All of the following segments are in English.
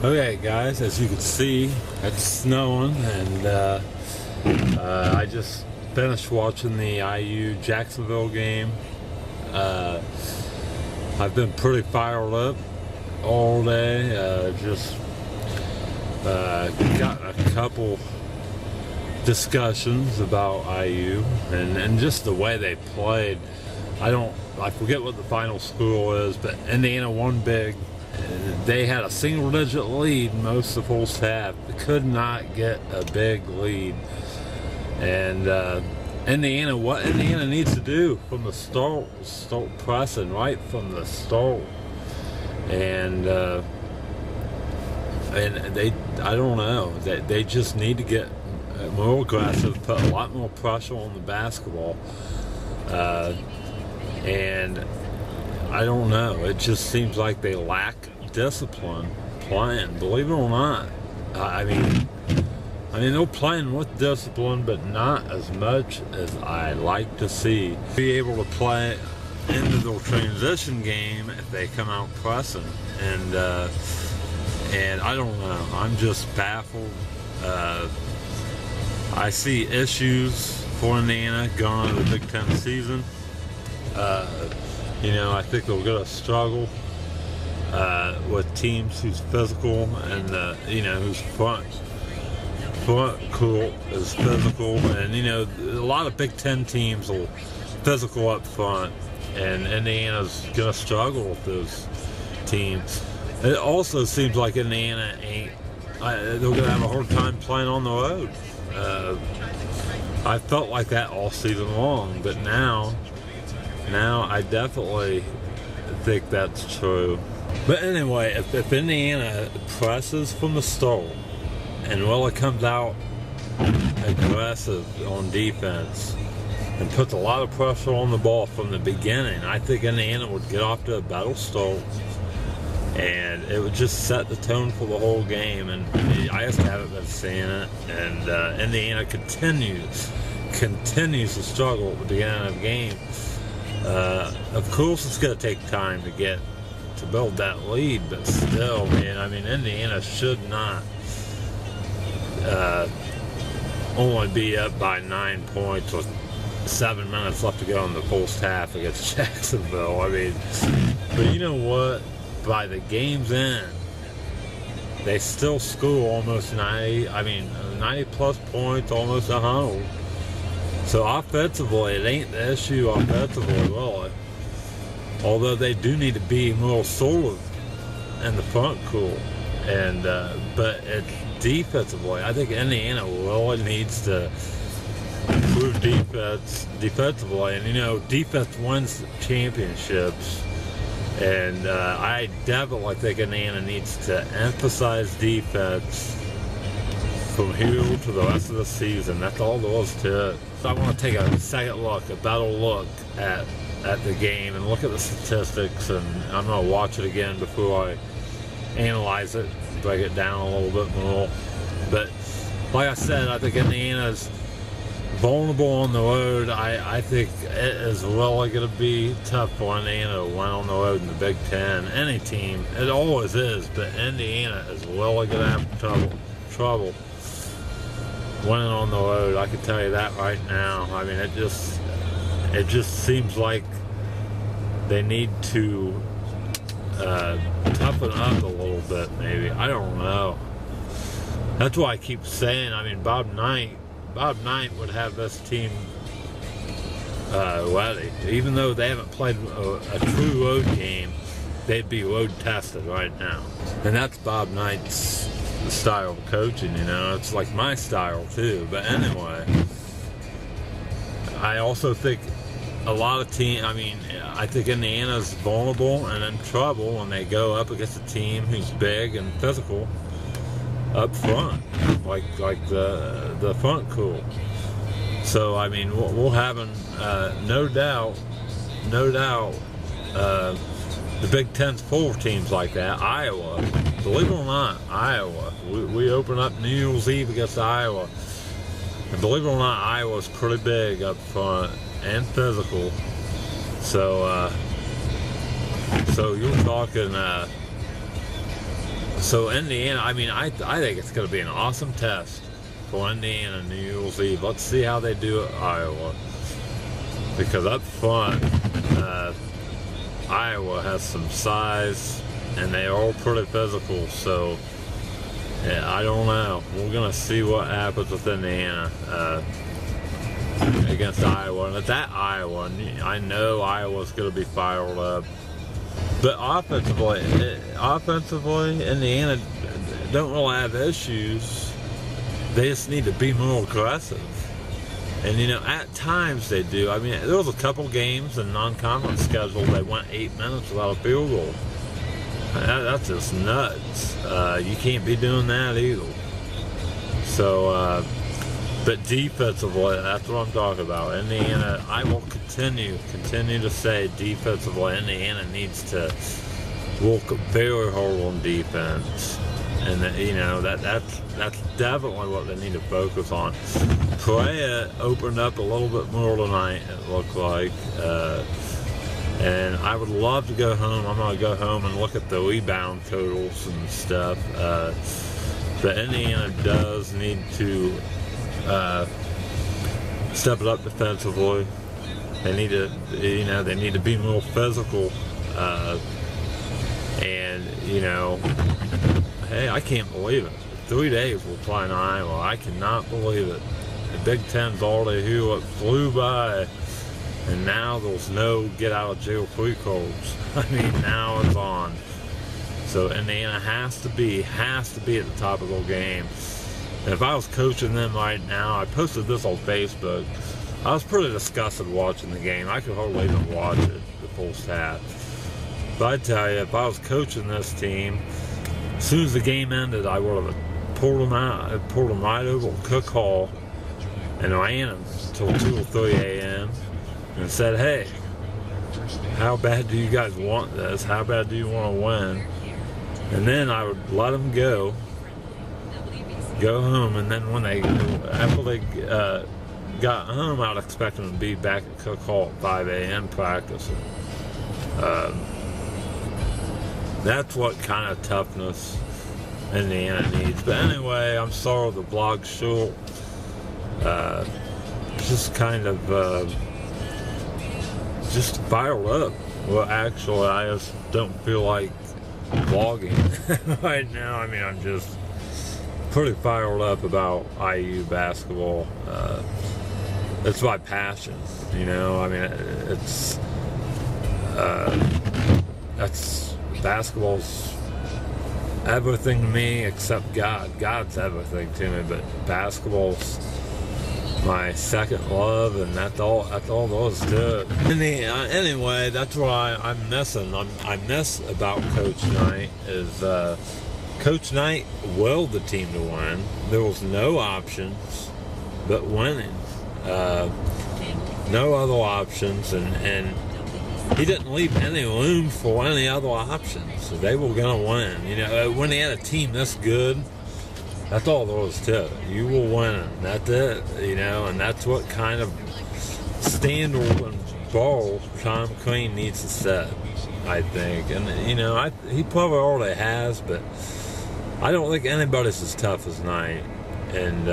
Okay guys, as you can see, it's snowing, and I just finished watching the IU Jacksonville game. I've been pretty fired up all day, just got a couple discussions about IU and just the way they played. I forget what the final score is, but Indiana won big. They had a single-digit lead most of the first half. They could not get a big lead. And Indiana, what Indiana needs to do from the start pressing right from the start. And they, I don't know, they just need to get more aggressive, put a lot more pressure on the basketball. And I don't know, it just seems like they lack discipline playing, believe it or not. I mean they're playing with discipline, but not as much as I like to see. Be able to play into their transition game if they come out pressing, and I don't know, I'm just baffled. I see issues for Indiana going into the Big Ten season. You know, I think they're going to struggle with teams who's physical and you know, whose front court is physical, and you know, a lot of Big Ten teams are physical up front, and Indiana's going to struggle with those teams. It also seems like Indiana they're going to have a hard time playing on the road. I felt like that all season long, but now I definitely think that's true. But anyway, if Indiana presses from the start and really comes out aggressive on defense and puts a lot of pressure on the ball from the beginning, I think Indiana would get off to a better start, and it would just set the tone for the whole game. And I just haven't been seeing it, and Indiana continues to struggle at the beginning of the game. Of course, it's going to take time to build that lead, but still, man, I mean, Indiana should not only be up by 9 points with 7 minutes left to go in the first half against Jacksonville. I mean, but you know what? By the game's end, they still score almost 90 plus points, almost 100. So offensively, it ain't the issue offensively, really. Although they do need to be more solid in the front court. And but it's defensively, I think Indiana really needs to improve defensively. And you know, defense wins championships. And I definitely think Indiana needs to emphasize defense from here to the rest of the season. That's all there is to it. So I want to take a better look at the game and look at the statistics, and I'm going to watch it again before I analyze it, break it down a little bit more. But like I said, I think Indiana's vulnerable on the road. I think it is really going to be tough for Indiana to win on the road in the Big Ten. Any team, it always is, but Indiana is really going to have trouble. winning on the road. I can tell you that right now. I mean, it just seems like they need to toughen up a little bit, maybe. I don't know. That's why I keep saying, I mean, Bob Knight would have this team ready. Even though they haven't played a true road game, they'd be road tested right now. And that's Bob Knight's style of coaching, you know. It's like my style too. But anyway, I also think a lot of teams, I mean, I think Indiana's vulnerable and in trouble when they go up against a team who's big and physical up front, like the front cool. So I mean, we'll have no doubt, the Big Ten's full of teams like that. Iowa, believe it or not, Iowa. We open up New Year's Eve against Iowa, and believe it or not, Iowa's pretty big up front and physical. So you're talking. So Indiana, I mean, I think it's going to be an awesome test for Indiana New Year's Eve. Let's see how they do at Iowa. Because up front, Iowa has some size, and they are all pretty physical. So, yeah, I don't know. We're going to see what happens with Indiana against Iowa. And at that Iowa, I know Iowa's going to be fired up. But offensively, Indiana don't really have issues. They just need to be more aggressive. And, you know, at times they do. I mean, there was a couple games in non-conference schedule they went 8 minutes without a field goal. That's just nuts. You can't be doing that either. So, but defensively, that's what I'm talking about. Indiana, I will continue to say defensively, Indiana needs to work very hard on defense. And that, you know, that's definitely what they need to focus on. Perea opened up a little bit more tonight, it looked like. And I would love to go home. I'm going to go home and look at the rebound totals and stuff. But Indiana does need to step it up defensively. They need to, you know, they need to be more physical. And, you know, hey, I can't believe it. 3 days we're playing Iowa. I cannot believe it. The Big Ten's already here. It flew by. And now there's no get out of jail free cards. I mean, now it's on. So Indiana has to be at the top of their game. And if I was coaching them right now, I posted this on Facebook. I was pretty disgusted watching the game. I could hardly even watch it, the first half. But I tell you, if I was coaching this team, as soon as the game ended, I would have pulled them out, pulled them right over to Cook Hall, and ran them until 2 or 3 a.m. and said, hey, how bad do you guys want this? How bad do you want to win? And then I would let them go home, and then when after they got home, I'd expect them to be back at Cook Hall at 5 a.m. practicing. That's what kind of toughness Indiana needs. But anyway, I'm sorry the blog's short. Just kind of just fired up. Well, actually, I just don't feel like vlogging right now. I mean, I'm just pretty fired up about IU basketball. It's my passion, you know. I mean, it's that's basketball's everything to me except God. God's everything to me, but basketball's my second love, and that's all there is to it. Anyway, that's what I'm missing. I miss about Coach Knight is Coach Knight willed the team to win. There was no options but winning. No other options, and he didn't leave any room for any other options. So they were going to win. You know, when they had a team this good, that's all there was to it. You will win. That's it. You know, and that's what kind of standard and ball Tom Crean needs to set, I think. And, you know, he probably already has, but I don't think anybody's as tough as Knight. And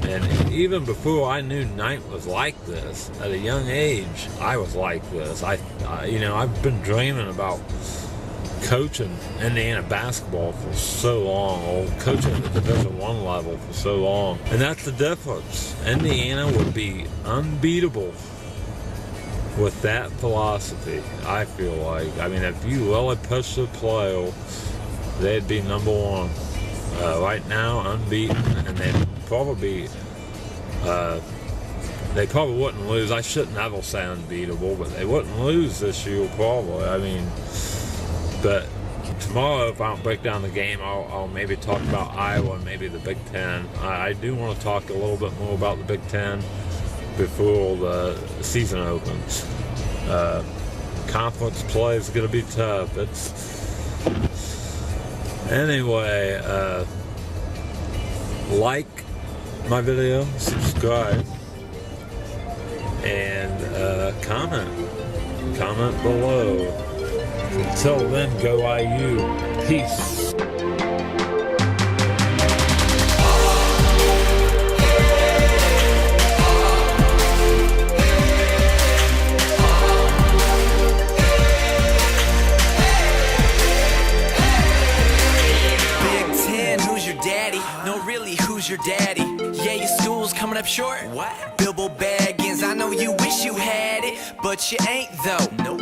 And even before I knew Knight was like this, at a young age, I was like this. I've been dreaming about coaching Indiana basketball for so long, or coaching at the Division I level for so long. And that's the difference. Indiana would be unbeatable with that philosophy, I feel like. I mean, if you really push the playoffs, they'd be number one. Right now, unbeaten, and they'd probably wouldn't lose. I shouldn't ever say unbeatable, but they wouldn't lose this year, probably. I mean, but tomorrow, if I don't break down the game, I'll maybe talk about Iowa and maybe the Big Ten. I do want to talk a little bit more about the Big Ten before the season opens. Conference play is going to be tough. Anyway, like my video, subscribe, and comment below. Until then, go IU. Peace. Who's your daddy? Yeah, your school's coming up short. What? Bilbo Baggins, I know you wish you had it, but you ain't though. Nope.